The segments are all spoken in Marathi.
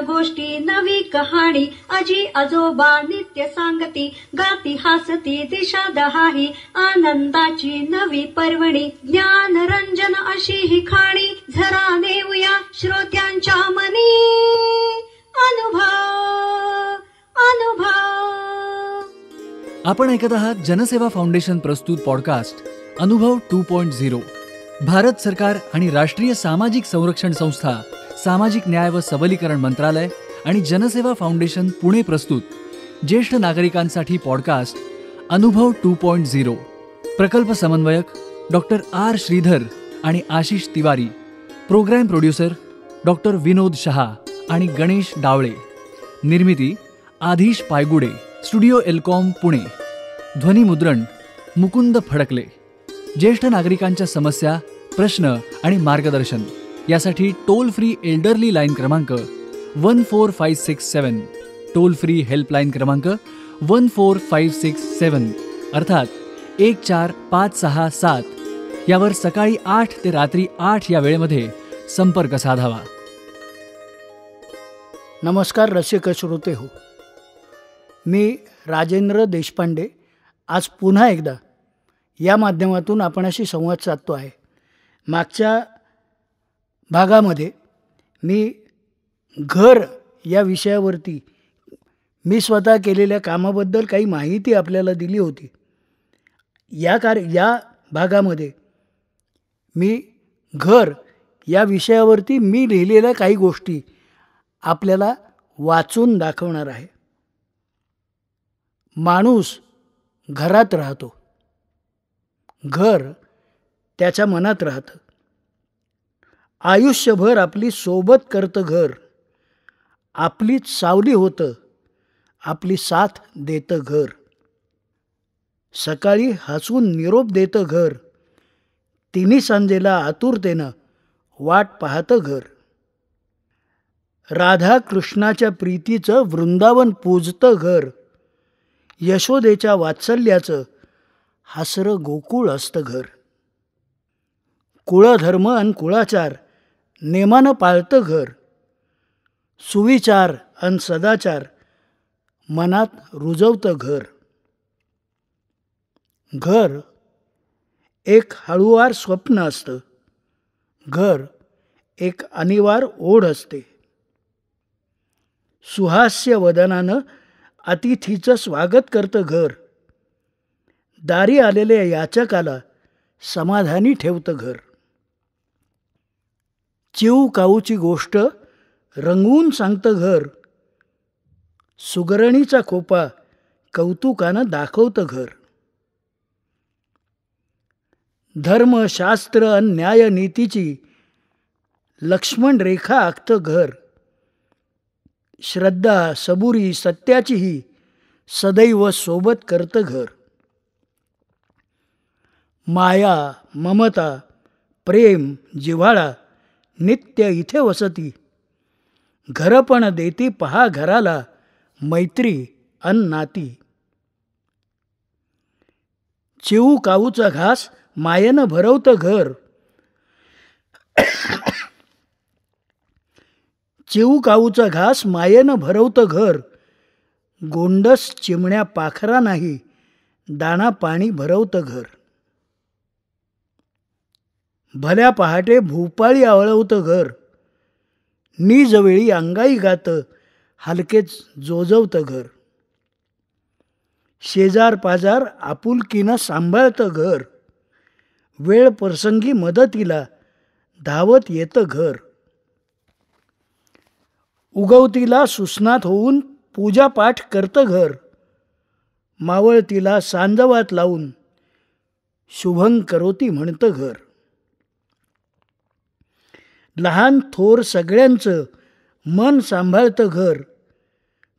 गोष्टी नवी कहाणी आजी आजोबा नित्य सांगती गाती हसती दिशा दहाही आनंदाची नवी पर्वणी ज्ञान रंजन अशी ही खाणी झरा नेऊया श्रोत्यांच्या मनी अनुभव अनुभव. आपण ऐकत आहात जनसेवा फाउंडेशन प्रस्तुत पॉडकास्ट अनुभव 2.0. भारत सरकार आणि राष्ट्रीय सामाजिक संरक्षण संस्था, सामाजिक न्याय व सबलीकरण मंत्रालय आणि जनसेवा फाउंडेशन पुणे प्रस्तुत ज्येष्ठ नागरिकांसाठी पॉडकास्ट अनुभव 2.0. प्रकल्प समन्वयक डॉक्टर आर श्रीधर आणि Ashish Tiwari, programme producer doctor Vinod Shah आणि गणेश डावळे, निर्मिती आधीश पायगुडे, स्टुडिओ एल्कॉम पुणे, ध्वनिमुद्रण मुकुंद फडकले. ज्येष्ठ नागरिकांच्या समस्या, प्रश्न आणि मार्गदर्शन यासाठी टोल फ्री एल्डरली लाईन क्रमांक 14567, टोल फ्री हेल्पलाईन क्रमांक 14567 अर्थात 14567 यावर सकाळी 8 ते रात्री 8 या वेळेमध्ये संपर्क साधावा. नमस्कार रसिक श्रोते हो, मी राजेंद्र देशपांडे आज पुन्हा एकदा या माध्यमातून आपणाशी संवाद साधतो आहे. मागच्या भागामध्ये मी घर या विषयावरती मी स्वतः केलेल्या कामाबद्दल काही माहिती आपल्याला दिली होती. या भागामध्ये मी घर या विषयावरती मी लिहिलेल्या काही गोष्टी आपल्याला वाचून दाखवणार आहे. माणूस घरात राहतो, घर त्याच्या मनात राहतं. आयुष्यभर आपली सोबत करतं घर, आपलीच सावली होतं, आपली साथ देतं घर. सकाळी हसून निरोप देतं घर, तिन्ही सांजेला आतुरतेनं वाट पाहतं घर. राधा कृष्णाच्या प्रीतीचं वृंदावन पूजतं घर, यशोदेच्या वात्सल्याचं हसरं गोकुळ असतं घर. कुळधर्म अन कुळाचार नेमानं पाळतं घर, सुविचार अन सदाचार मनात रुजवतं घर. घर एक हळूवार स्वप्न असतं, घर एक अनिवार्य ओढ असते. सुहास्य वदनानं अतिथीचं स्वागत करतं घर, दारी आलेल्या याचकाला समाधानी ठेवतं घर. चिव काऊची गोष्ट रंगवून सांगतं घर, सुगरणीचा खोपा कौतुकानं दाखवतं घर. धर्म शास्त्र अन न्याय नीतीची लक्ष्मण रेखा आखतं घर, श्रद्धा सबुरी सत्याचीही सदैव सोबत करतं घर. माया ममता प्रेम जिव्हाळा नित्य इथे वसती, घरपण देती पहा घराला मैत्री अन नाती. चिऊ काऊचा घास मायेनं भरवतं घर, चिऊ काऊचा घास मायेनं भरवतं घर. गोंडस चिमण्या पाखरा नाही, दाणा पाणी भरवतं घर. भल्या पहाटे भूपाळी आवळवतं घर, निजवेळी अंगाई गातं हलकेच जोजवतं घर. शेजार पाजार आपुलकीनं सांभाळतं घर, वेळ प्रसंगी मदतीला धावत येतं घर. उगवतीला सुस्नात होऊन पूजापाठ करतं घर, मावळतीला सांजवात लावून शुभं करोती म्हणतं घर. लहान थोर सगळ्यांचं मन सांभाळतं घर,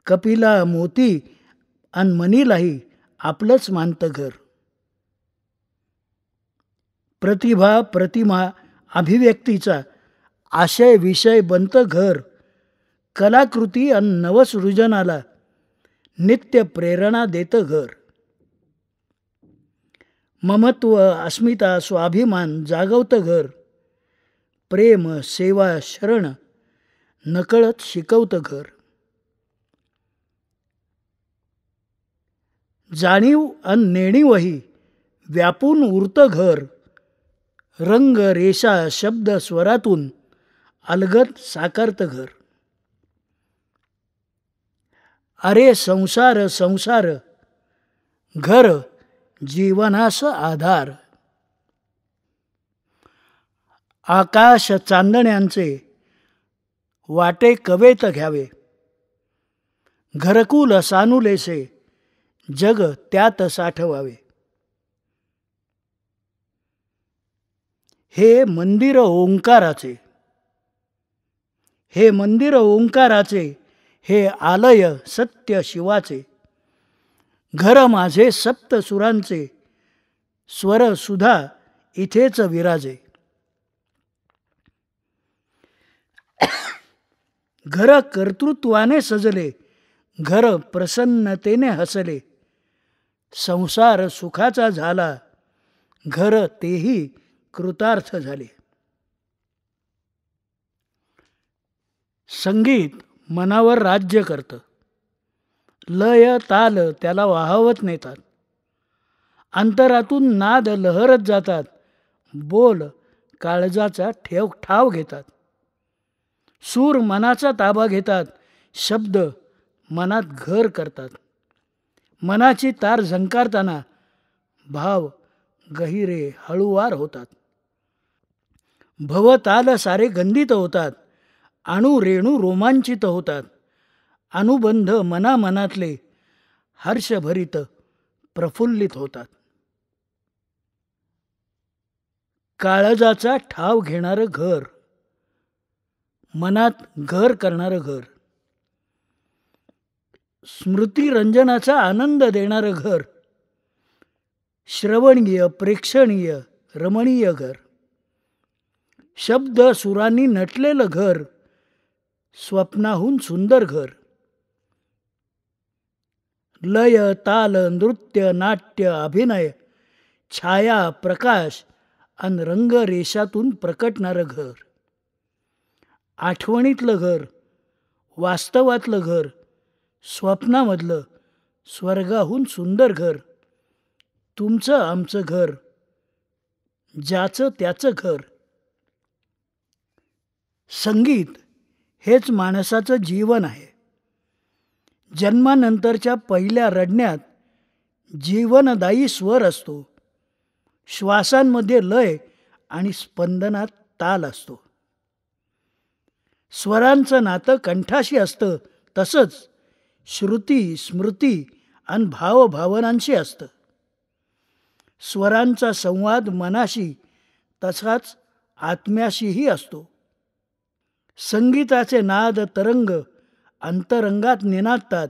कपिला मोती अन मनीलाही आपलंच मानतं घर. प्रतिभा प्रतिमा अभिव्यक्तीचा आशय विषय बनतं घर, कलाकृती अन नवसृजनाला नित्य प्रेरणा देतं घर. ममत्व अस्मिता स्वाभिमान जागवतं घर, प्रेम सेवा शरण नकळत शिकवतं घर. जाणीव अन नेणीवही व्यापून उरतं घर. रंग रेषा शब्द स्वरातून अलगद साकारतं घर. अरे संसार संसार घर जीवनास आधार. आकाश चांदण्यांचे वाटे कवेत घ्यावे. घरकुल सानुलेसे जग त्यात साठवावे. हे मंदिर ओंकाराचे, हे मंदिर ओंकाराचे, हे आलय सत्य शिवाचे. घर माझे सप्त सुरांचे, स्वर सुधा इथेच विराजे. घर कर्तृत्वाने सजले, घर प्रसन्नतेने हसले. संसार सुखाचा झाला, घर तेही कृतार्थ झाले. संगीत मनावर राज्य करतं. लय ताल त्याला वाहवत नेतात. अंतरातून नाद लहरत जातात. बोल काळजाचा ठाव घेतात. सूर मनाचा ताबा घेतात. शब्द मनात घर करतात. मनाची तार झंकारताना भाव गहिरे हळूवार होतात. भवताल सारे गंधित होतात. अणु रेणू रोमांचित होतात. अनुबंध मनामनातले हर्षभरित प्रफुल्लित होतात. काळजाचा ठाव घेणारं घर, मनात घर करणारं घर. स्मृतिरंजनाचा आनंद देणारं घर. श्रवणीय प्रेक्षणीय रमणीय घर. शब्द सुरांनी नटलेलं घर. स्वप्नाहून सुंदर घर. लय ताल नृत्य नाट्य अभिनय छाया प्रकाश अन रंग रेषातून प्रकटणारं घर. आठवणीतलं घर, वास्तवातलं घर, स्वप्नामधलं स्वर्गाहून सुंदर घर. तुमचं आमचं घर, ज्याचं त्याचं घर. संगीत हेच माणसाचं जीवन आहे. जन्मानंतरच्या पहिल्या रडण्यात जीवनदायी स्वर असतो. श्वासांमध्ये लय आणि स्पंदनात ताल असतो. स्वरांचं नातं कंठाशी असतं, तसंच श्रुती स्मृती आणि भावभावनांशी असतं. स्वरांचा संवाद मनाशी तसाच आत्म्याशीही असतो. संगीताचे नाद तरंग अंतरंगात निनादतात.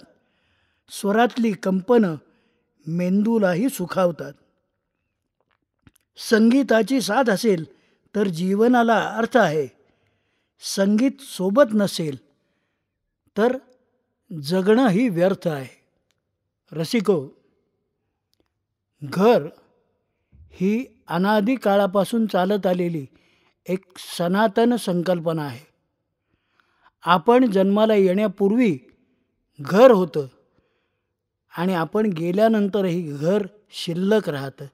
स्वरातली कंपनं मेंदूलाही सुखावतात. संगीताची साथ असेल तर जीवनाला अर्थ आहे. संगीत सोबत नसेल तर जगणंही व्यर्थ आहे. रसिको, घर ही अनादी काळापासून चालत आलेली एक सनातन संकल्पना आहे. आपण जन्माला येण्यापूर्वी घर होतं आणि आपण गेल्यानंतरही घर शिल्लक राहतं.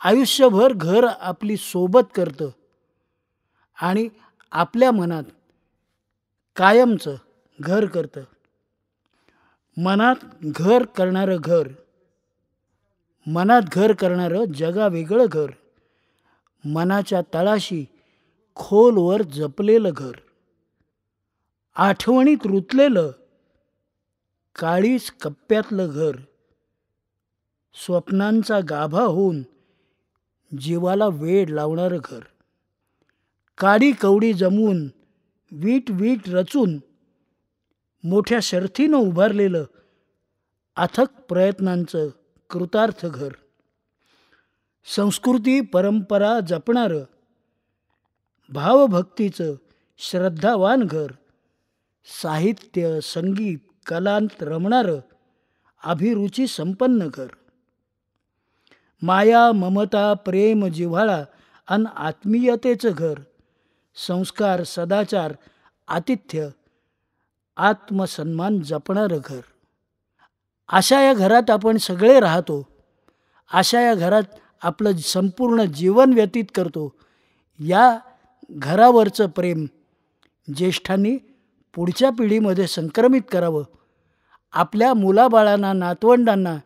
आयुष्यभर घर आपली सोबत करतं आणि आपल्या मनात कायमचं घर करतं. मनात घर करणारं घर, मनात घर करणारं जगावेगळं घर, मनाच्या तळाशी खोलवर जपलेलं घर, आठवणीत रुतलेलं काळीच कप्प्यातलं घर, स्वप्नांचा गाभा होऊन जीवाला वेड लावणारं घर, काडी कवडी जमवून वीट वीट रचून मोठ्या शर्थीनं उभारलेलं अथक प्रयत्नांचं कृतार्थ घर, संस्कृती परंपरा जपणारं भावभक्तीचं श्रद्धावान घर, साहित्य संगीत कलांत रमणारं अभिरुची संपन्न घर, माया ममता प्रेम जिव्हाळा अन आत्मीयतेचं घर, संस्कार सदाचार आतिथ्य, आत्मसन्मान जपणारं घर. अशा या घरात आपण सगळे राहतो. अशा या घरात आपलं संपूर्ण जीवन व्यतीत करतो. या घरावरचं प्रेम ज्येष्ठांनी पुढच्या पिढीमध्ये संक्रमित करावं. आपल्या मुलाबाळांना, नातवंडांना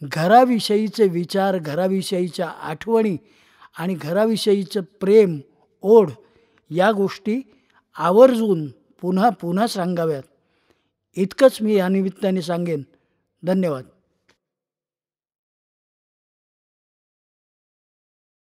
घराविषयीचे विचार, घराविषयीच्या आठवणी आणि घराविषयीचं प्रेम, ओढ या गोष्टी आवर्जून पुन्हा पुन्हा सांगाव्यात. इतकंच मी या निमित्ताने सांगेन. धन्यवाद.